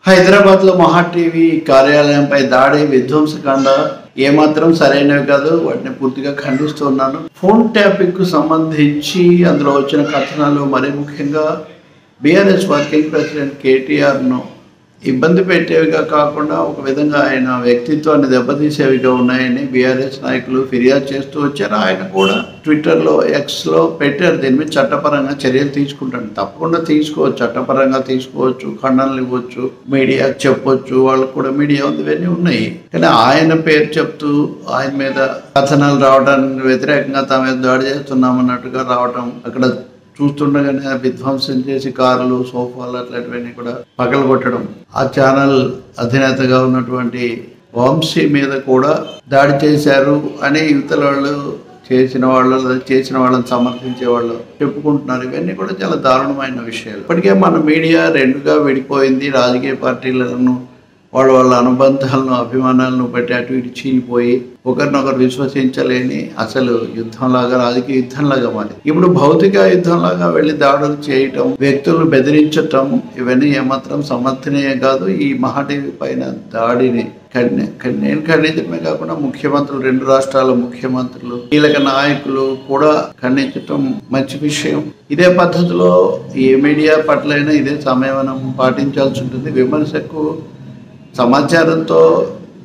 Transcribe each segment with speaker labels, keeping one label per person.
Speaker 1: హైదరాబాద్ లో మహా టీవీ కార్యాలయంపై దాడి విధ్వంసకాండ ఏమాత్రం సరైనవి కాదు. వాటిని పూర్తిగా ఖండిస్తున్నాను. ఫోన్ ట్యాపింగ్ కు సంబంధించి అందులో వచ్చిన కథనాలు మరీ ముఖ్యంగా బీఆర్ఎస్ వర్కింగ్ ప్రెసిడెంట్ కేటీఆర్ ను ఇబ్బంది పెట్టేవిగా కాకుండా ఒక విధంగా ఆయన వ్యక్తిత్వాన్ని దెబ్బతీసేవిగా ఉన్నాయని బీఆర్ఎస్ నాయకులు ఫిర్యాదు చేస్తూ వచ్చారు. ఆయన కూడా ట్విట్టర్లో ఎక్స్లో పెట్టారు. దీని మీద చట్టపరంగా చర్యలు తీసుకుంటాను. తప్పకుండా తీసుకోవచ్చు, చట్టపరంగా తీసుకోవచ్చు, ఖండనలు ఇవ్వచ్చు, మీడియా చెప్పొచ్చు, వాళ్ళకు కూడా మీడియా ఉంది, ఇవన్నీ ఉన్నాయి. కానీ ఆయన పేరు చెప్తూ ఆయన మీద కథనాలు రావడానికి వ్యతిరేకంగా తమ మీద దాడి చేస్తున్నామన్నట్టుగా రావటం, అక్కడ చూస్తుండగానే విధ్వంసం చేసి కార్లు, సోఫాలు అట్లాంటివన్నీ కూడా పగలగొట్టడం, ఆ ఛానల్ అధినేతగా ఉన్నటువంటి వంశీ మీద కూడా దాడి చేశారు అని యువతల వాళ్ళు చేసిన వాళ్ళని సమర్థించే వాళ్ళు చెప్పుకుంటున్నారు. ఇవన్నీ కూడా చాలా దారుణమైన విషయాలు. ఇప్పటికే మన మీడియా రెండుగా విడిపోయింది. రాజకీయ పార్టీలను వాళ్ళ అనుబంధాలను, అభిమానాలను బట్టి అటు ఇటు చీలిపోయి ఒకరినొకరు విశ్వసించలేని అసలు యుద్ధంలాగా, రాజకీయ యుద్ధంలాగా మారి ఇప్పుడు భౌతిక యుద్ధంలాగా వెళ్ళి దాడులు చేయటం, వ్యక్తులను బెదిరించటం, ఇవన్నీ ఏమాత్రం సమర్థనీయం కాదు. ఈ మహా టీవీ పైన దాడిని నేను ఖండించడమే కాకుండా ముఖ్యమంత్రులు, రెండు రాష్ట్రాల ముఖ్యమంత్రులు, కీలక నాయకులు కూడా ఖండించటం మంచి విషయం. ఇదే పద్ధతిలో ఏ మీడియా పట్లైనా ఇదే సంయమనం పాటించాల్సి ఉంటుంది. విమర్శకు సమాచారంతో,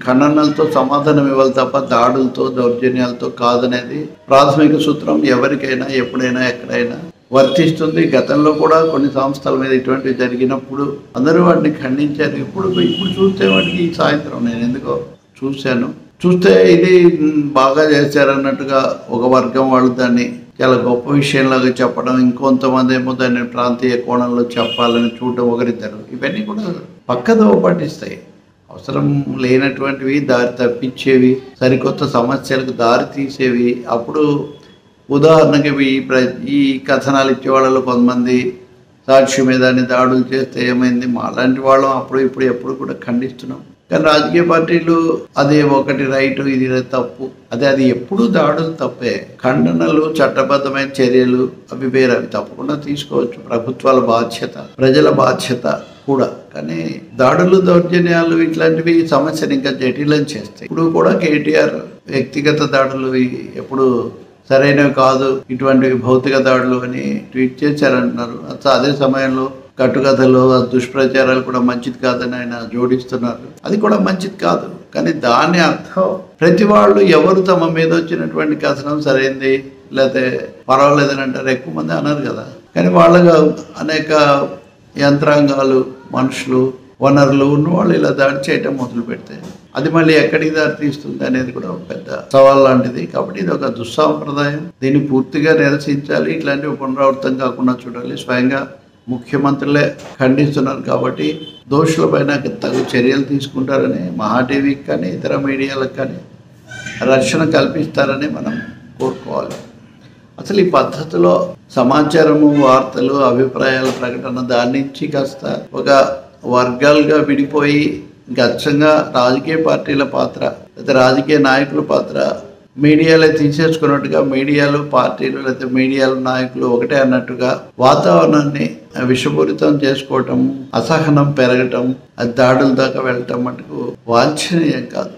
Speaker 1: ఖండనలతో సమాధానం ఇవ్వాలి తప్ప దాడులతో, దౌర్జన్యాలతో కాదనేది ప్రాథమిక సూత్రం. ఎవరికైనా ఎప్పుడైనా ఎక్కడైనా వర్తిస్తుంది. గతంలో కూడా కొన్ని సంస్థల మీద ఇటువంటివి జరిగినప్పుడు అందరూ వాటిని ఖండించారు. ఇప్పుడు చూస్తే వాటికి ఈ సాయంత్రం నేను ఎందుకో చూస్తే ఇది బాగా చేశారన్నట్టుగా ఒక వర్గం వాళ్ళు దాన్ని చాలా గొప్ప విషయంలాగా చెప్పడం, ఇంకొంతమంది ఏమో దాన్ని ప్రాంతీయ కోణంలో చెప్పాలని చూడటం, ఒకరిద్దరు, ఇవన్నీ కూడా పక్కదో పట్టిస్తాయి. అవసరం లేనటువంటివి, దారి తప్పించేవి, సరికొత్త సమస్యలకు దారి తీసేవి. అప్పుడు ఉదాహరణకి ఈ కథనాలు ఇచ్చే వాళ్ళలో కొంతమంది సాక్షి మీద దాడులు చేస్తే ఏమైంది, మాలాంటి వాళ్ళం అప్పుడు ఇప్పుడు ఎప్పుడు కూడా ఖండిస్తున్నాం. కానీ రాజకీయ పార్టీలు అదే ఒకటి రైటు, ఇది తప్పు, అది ఎప్పుడు దాడులు తప్పే. ఖండనలు, చట్టబద్ధమైన చర్యలు అవి వేరు, అవి తప్పకుండా తీసుకోవచ్చు. ప్రభుత్వాల బాధ్యత, ప్రజల బాధ్యత కూడా. కానీ దాడులు, దౌర్జన్యాలు ఇట్లాంటివి సమస్యను ఇంకా జటిలం చేస్తాయి. ఇప్పుడు కూడా కేటీఆర్ వ్యక్తిగత దాడులు ఎప్పుడు సరైనవి కాదు, ఇటువంటివి భౌతిక దాడులు అని ట్వీట్ చేశారంటున్నారు. అదే సమయంలో కట్టుకథలు, దుష్ప్రచారాలు కూడా మంచిది కాదని ఆయన జోడిస్తున్నారు. అది కూడా మంచిది కాదు. కానీ దాని అర్థం ప్రతి వాళ్ళు ఎవరు తమ మీద వచ్చినటువంటి కథనం సరైంది లేకపోతే పర్వాలేదని అంటారు. ఎక్కువ మంది అన్నారు కదా. కానీ వాళ్ళగా అనేక యంత్రాంగాలు, మనుషులు, వనరులు ఉన్న వాళ్ళు ఇలా దాడి చేయటం మొదలు పెడితే అది మళ్ళీ ఎక్కడికి దారి తీస్తుంది అనేది కూడా ఒక పెద్ద సవాల్ లాంటిది. కాబట్టి ఇది ఒక దుస్సాంప్రదాయం. దీన్ని పూర్తిగా నిరసించాలి. ఇట్లాంటివి పునరావృతం కాకుండా చూడాలి. స్వయంగా ముఖ్యమంత్రులే ఖండిస్తున్నారు కాబట్టి దోషులపైన తగు చర్యలు తీసుకుంటారని మహా టీవీకి కానీ ఇతర మీడియాలకు కానీ రక్షణ కల్పిస్తారని మనం కోరుకోవాలి. అసలు ఈ పద్ధతిలో సమాచారము, వార్తలు, అభిప్రాయాల ప్రకటన దాని నుంచి కాస్త ఒక వర్గాలుగా విడిపోయి గచ్చంగా రాజకీయ పార్టీల పాత్ర లేదా రాజకీయ నాయకుల పాత్ర మీడియాలో తీసేసుకున్నట్టుగా, మీడియాలు, పార్టీలు లేదా మీడియాలు, నాయకులు ఒకటే అన్నట్టుగా వాతావరణాన్ని విషపూరితం చేసుకోవటం, అసహనం పెరగటం, అది దాడుల దాకా వెళ్ళటం మటుకు వాంఛనీయం కాదు.